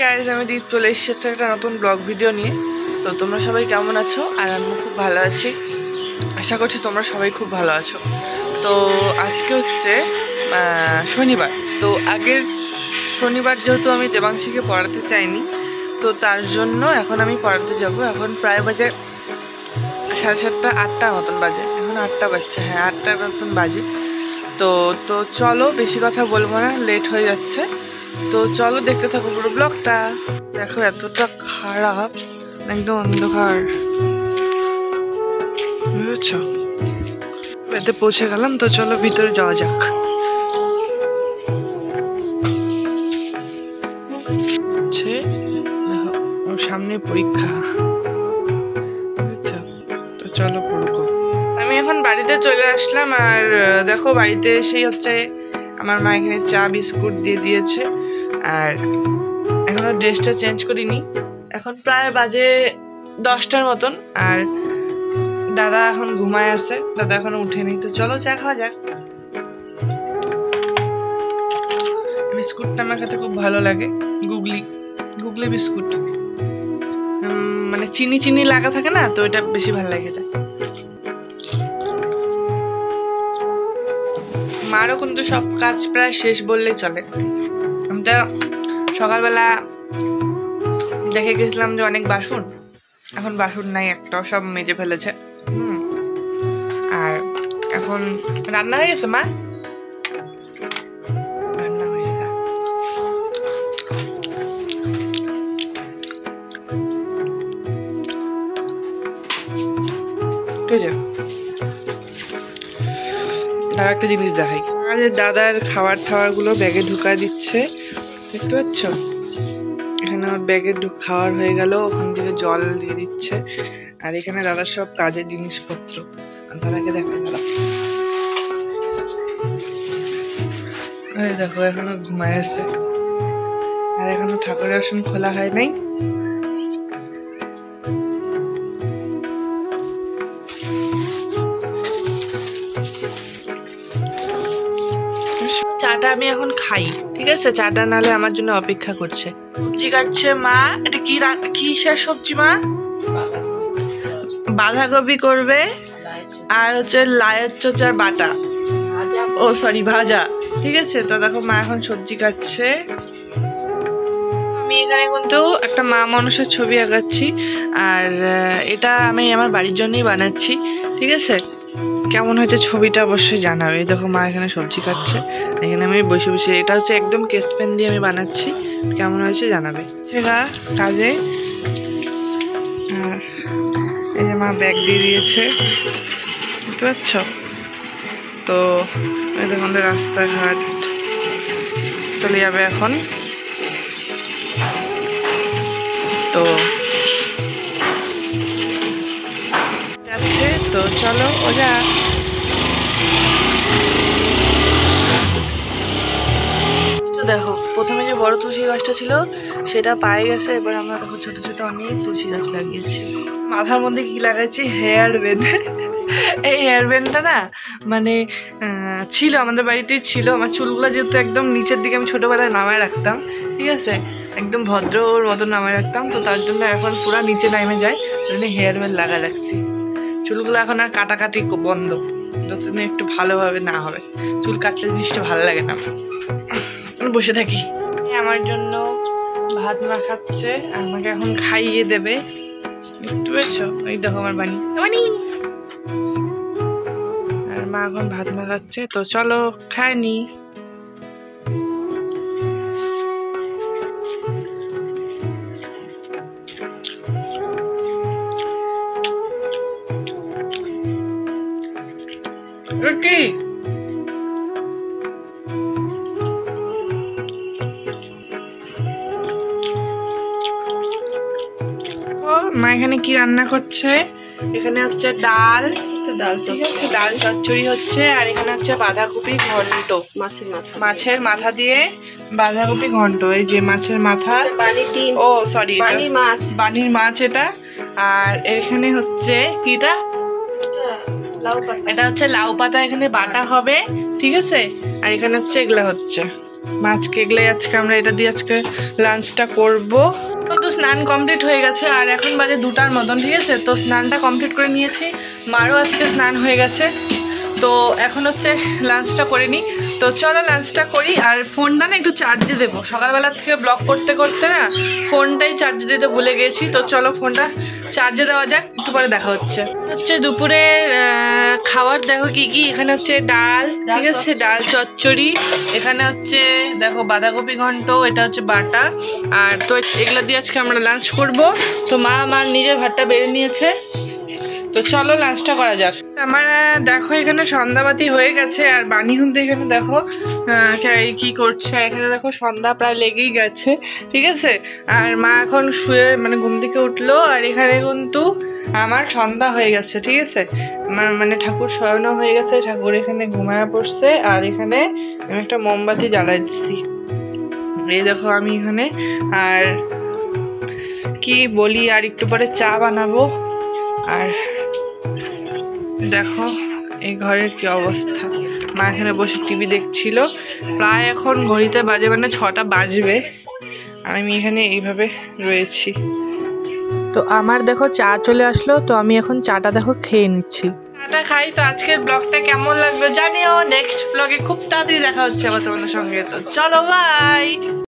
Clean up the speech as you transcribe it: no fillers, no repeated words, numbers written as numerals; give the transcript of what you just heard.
Guys, আমি দীপ চলে এসেছি একটা নতুন ব্লগ ভিডিও নিয়ে। তো তোমরা সবাই কেমন আছো? আর আমি খুব ভালো আছি, আশা করছি তোমরা সবাই খুব ভালো আছো। তো আজকে হচ্ছে শনিবার। তো আগের শনিবার যেহেতু আমি দেবাংশীকে পড়াতে চাইনি, তো তার জন্য এখন আমি পড়াতে যাব। এখন প্রায় বাজে 7:30 8টার মতন বাজে, এখন 8টা বাজছে, হ্যাঁ 8টার মতন বাজে। তো তো চলো, বেশি কথা বলবো না, লেট হয়ে যাচ্ছে। তো চলো দেখতে থাকো পুরো ব্লগটা। দেখো এতটা খারাপ, একদম অন্ধকার, বুঝেছ? এতে পৌঁছে গেলাম, তো চলো ভিতরে যাওয়া যাক। দেখো ওর সামনে পরীক্ষা, তো চলো পড়বো। আমি এখন বাড়িতে চলে আসলাম, আর দেখো বাড়িতে এসেই হচ্ছে আমার মা এখানে চা বিস্কুট দিয়ে দিয়েছে। আর এখনো ড্রেসটা চেঞ্জ করিনি, এখন প্রায় বাজে 10টার মতন। আর দাদা এখন ঘুমায় আছে, দাদা এখনো উঠেনি। তো চলো চা খাওয়া যাক। বিস্কুটটা আমার খেতে খুব ভালো লাগে, গুগলি গুগলি বিস্কুট, মানে চিনি চিনি লাগা থাকে না, তো এটা বেশি ভালো লাগে। এটা মারও কিন্তু সব কাজ প্রায় শেষ বললেই চলে। আমরা সকালবেলা দেখে গেছিলাম যে অনেক বাসন, এখন বাসন নাই একটাও, সব মেজে ফেলেছে। আর এখন রান্না হয়ে গেছে, মা রান্না হয়ে গেছে। ঠিক আছে, আর একটা জিনিস দেখাই। আর দাদার খাবার টাবার গুলো ব্যাগে ঢুকায় দিচ্ছে, দেখতে পাচ্ছ? এখানে আমার ব্যাগে খাওয়ার হয়ে গেল, ওখান থেকে জল দিয়ে দিচ্ছে। আর এখানে দাদার সব কাজের জিনিসপত্র, দাদাকে দেখা গেল। দেখো এখনো ঘুমায় আছে, আর এখনো ঠাকুরের আসন খোলা হয় নাই। চাটা আমি এখন খাই, ঠিক আছে? চাটা নালে আমার জন্য অপেক্ষা করছে। সবজি কাটছে মা। এটা কি কিসের সবজি মা? বাঁধাকপি করবে, আর হচ্ছে লায়ের চোচার বাটা, ও সরি ভাজা, ঠিক আছে? তো দেখো মা এখন সবজি কাটছে। আমি এখানে কিন্তু একটা মা মানুষের ছবি আঁকাচ্ছি, আর এটা আমি আমার বাড়ির জন্যই বানাচ্ছি, ঠিক আছে? কেমন হয়েছে ছবিটা অবশ্যই জানাবে। দেখো মা এখানে সবজি কাটছে, এখানে আমি বসে বসে, এটা হচ্ছে একদম কেস্ট পেন দিয়ে আমি বানাচ্ছি, কেমন হয়েছে জানাবে। সেটা কাজে। আর এই যে মা ব্যাগ দিয়ে দিয়েছে, বুঝতে পারছ? তো আমাদের রাস্তাঘাট চলে যাবে এখন। তো যাচ্ছে, তো চলো ওরা। দেখো প্রথমে যে বড় তুলসী গাছটা ছিল সেটা পায়ে গেছে, এবার আমরা দেখো ছোট ছোট অনেক তুলসী গাছ লাগিয়েছি। মাথার মধ্যে কি লাগাচ্ছি? Hair band. এই হেয়ার ব্যান্ডটা না মানে ছিল আমাদের বাড়িতেই ছিল। আমার চুলগুলো যেহেতু একদম নিচের দিকে আমি ছোটবেলায় নামায় রাখতাম, ঠিক আছে, একদম ভদ্রর মতন নামায় রাখতাম, তো তার জন্য এখন পুরা নিচে নামে যায়, ওই জন্য হেয়ার ব্যান্ড লাগা রাখছি। চুলগুলো এখন আর কাটাকাটি বন্ধ, যতদিন একটু ভালোভাবে না হবে। চুল কাটলে জিনিসটা ভালো লাগে না। বসে থাকি। আমার জন্য ভাত মাখাচ্ছে, আমাকে এখন খাইয়ে দেবে, বুঝতে পেরেছো? এই দেখো আমার বানি, আর মা এখন ভাত মাখাচ্ছে। তো চলো খাই নি। কি মা এখানে কি রান্না করছে? এখানে হচ্ছে ডাল, ঠিক আছে, ডাল চচ্চড়ি হচ্ছে। আর এখানে হচ্ছে বাঁধাকপি ঘন্ট, মাছের মাথা দিয়ে বাঁধাকপি ঘন্ট। এই যে মাছের মাথা, ও সরি বানির মাছ এটা। আর এখানে হচ্ছে কিটা, এটা হচ্ছে লাউ পাতা, এখানে বাটা হবে, ঠিক আছে? আর এখানে হচ্ছে এগুলা হচ্ছে মাছ কেগলে আজকে আমরা এটা দিয়ে আজকে লাঞ্চটা করবো। তো স্নান কমপ্লিট হয়ে গেছে আর এখন বাজে 2টার মতন, ঠিক আছে। তো স্নানটা কমপ্লিট করে নিয়েছি, মারও আজকে স্নান হয়ে গেছে। তো এখন হচ্ছে লাঞ্চটা করে নিই। তো চলো লাঞ্চটা করি। আর ফোনটা না একটু চার্জে দেবো, সকালবেলা থেকে ব্লগ করতে করতে না ফোনটাই চার্জে দিতে ভুলে গেছি। তো চলো ফোনটা চার্জে দেওয়া যাক, একটু পরে দেখা হচ্ছে দুপুরের খাবার। দেখো কি কি এখানে হচ্ছে, ডাল, ঠিক আছে, ডাল চচ্চড়ি, এখানে হচ্ছে দেখো বাঁধাকপি ঘন্ট, এটা হচ্ছে বাটা। আর তো এগুলো দিয়ে আজকে আমরা লাঞ্চ করব। তো মা আমার নিজের ভাতটা বেড়ে নিয়েছে। তো চলো লাঞ্চটা করা যাক। আমার দেখো এখানে সন্ধ্যাবাতি হয়ে গেছে আর বানি কিন্তু এখানে দেখো কি করছে। এখানে দেখো সন্ধ্যা প্রায় লেগেই গেছে, ঠিক আছে। আর মা এখন শুয়ে মানে ঘুম থেকে উঠলো আর এখানে কিন্তু আমার সন্ধ্যা হয়ে গেছে, ঠিক আছে। আমার মানে ঠাকুর শয়নও হয়ে গেছে, ঠাকুর এখানে ঘুমায়া পড়ছে। আর এখানে আমি একটা মোমবাতি জ্বালাই দিচ্ছি, এই দেখো আমি এখানে। আর কি বলি, আর একটু পরে চা বানাবো। আর দেখো এই ঘরের কি অবস্থা, মা এখানে বসে টিভি দেখছিল। প্রায় এখন ঘড়িতে বাজে মানে 6টা বাজবে আর আমি এখানে এইভাবে রয়েছি। তো আমার দেখো চা চলে আসলো, তো আমি এখন চাটা দেখো খেয়ে নিচ্ছি। চাটা খাই। তো আজকের ব্লগটা কেমন লাগলো জানিও। নেক্সট ব্লগে খুব তাড়াতাড়ি দেখা হচ্ছে আবার তোমাদের সঙ্গে। তো চলো বাই।